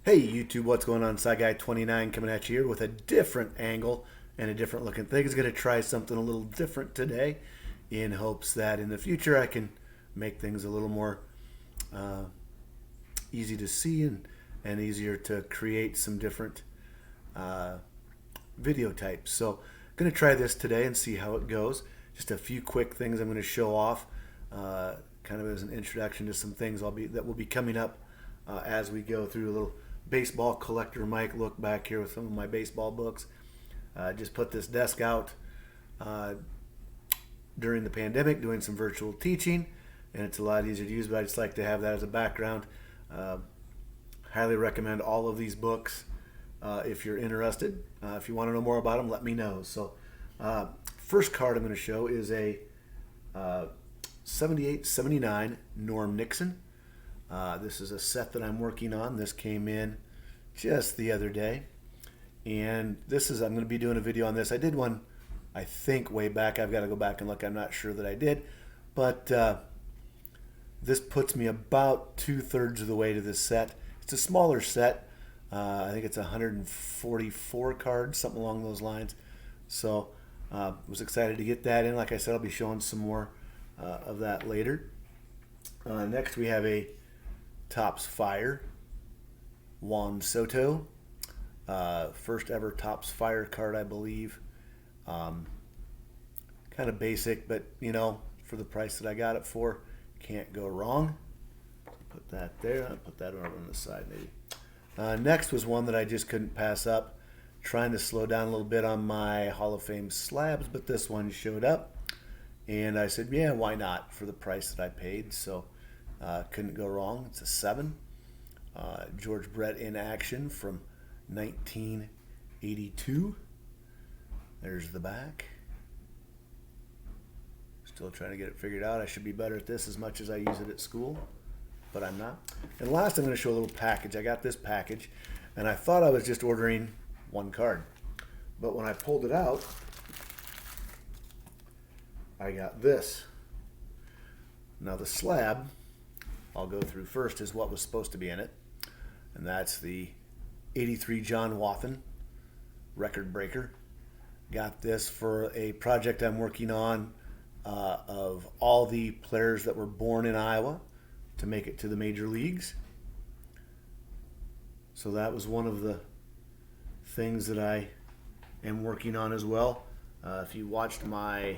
Hey YouTube, what's going on? SciGuy29 coming at you here with a different angle and a different looking thing. Is going to try something a little different today in hopes that in the future I can make things a little more uh, easy to see and easier to create some different uh, video types. So I'm going to try this today and see how it goes. Just a few quick things I'm going to show off kind of as an introduction to some things that will be coming up as we go through. A little baseball collector Mike look back here with some of my baseball books. Just put this desk out uh, during the pandemic doing some virtual teaching, and it's a lot easier to use, but I just like to have that as a background. uh, Highly recommend all of these books if you're interested. If you want to know more about them, let me know. So first card I'm going to show is a 78-79 Norm Nixon. This is a set that I'm working on. This came in just the other day. And I'm going to be doing a video on this. I did one, I think, way back. I've got to go back and look. I'm not sure that I did. But this puts me about 2/3 of the way to this set. It's a smaller set. I think it's 144 cards, something along those lines. So was excited to get that in. Like I said, I'll be showing some more of that later. Next we have a Topps Fire Juan Soto. First ever Topps Fire card, I believe. Kind of basic, but for the price that I got it for, can't go wrong. Put that there. I'll put that over on the side maybe. Next was one that I just couldn't pass up. Trying to slow down a little bit on my Hall of Fame slabs, but this one showed up. And I said, yeah, why not for the price that I paid? So couldn't go wrong. It's a 7. George Brett in action from 1982. There's the back. Still trying to get it figured out. I should be better at this as much as I use it at school, but I'm not. And last, I'm going to show a little package. I got this package, and I thought I was just ordering one card. But when I pulled it out, I got this. Now the slab I'll go through first is what was supposed to be in it, and that's the 83 John Wathan record breaker. Got this for a project I'm working on of all the players that were born in Iowa to make it to the major leagues. So that was one of the things that I am working on as well. If you watched my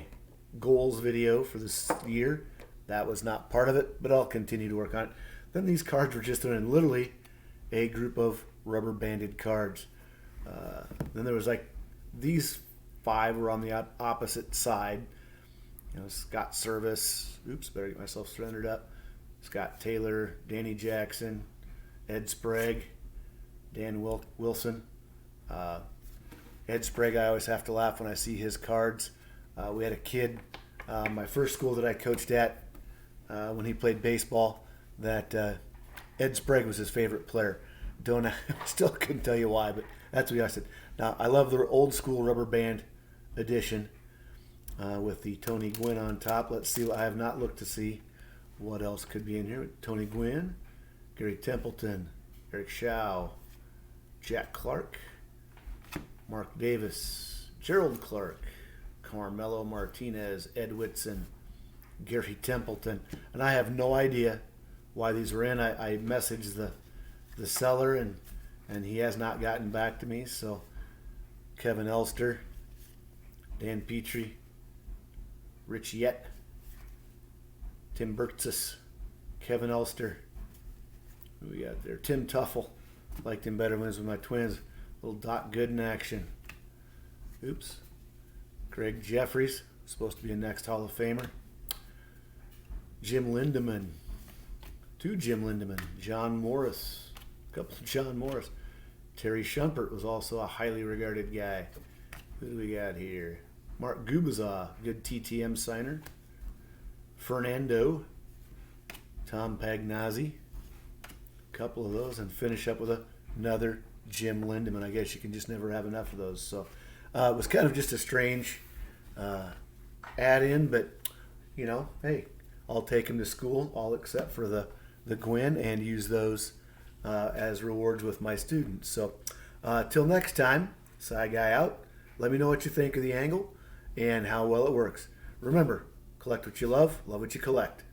goals video for this year, that was not part of it, but I'll continue to work on it. Then these cards were just in literally a group of rubber banded cards. Then there was like these 5 were on the opposite side. Scott Service. Oops, better get myself surrendered up. Scott Taylor, Danny Jackson, Ed Sprague, Dan Wilson. Ed Sprague, I always have to laugh when I see his cards. We had a kid, my first school that I coached at, when he played baseball, that Ed Sprague was his favorite player. I still couldn't tell you why, but that's what I said. Now, I love the old school rubber band edition with the Tony Gwynn on top. Let's see. I have not looked to see what else could be in here. Tony Gwynn, Gary Templeton, Eric Shaw, Jack Clark, Mark Davis, Gerald Clark, Carmelo Martinez, Ed Whitson, Gary Templeton. And I have no idea why these were in. I messaged the seller, and he has not gotten back to me. So Kevin Elster, Dan Petrie, Rich Yett, Tim Burtsis, Kevin Elster. Who we got there? Tim Tuffle. Liked him better when he was with my Twins. Little Doc Gooden action. Oops. Greg Jeffries, supposed to be a next Hall of Famer. Jim Lindemann. 2 Jim Lindemann. John Morris. A couple of John Morris. Terry Shumpert was also a highly regarded guy. Who do we got here? Mark Gubazaw, good TTM signer. Fernando. Tom Pagnazzi. A couple of those, and finish up with another Jim Lindemann. I guess you can just never have enough of those. So it was kind of just a strange add-in, but hey, I'll take them to school, all except for the Gwyn, and use those as rewards with my students. So till next time, Sci Guy out. Let me know what you think of the angle and how well it works. Remember, collect what you love what you collect.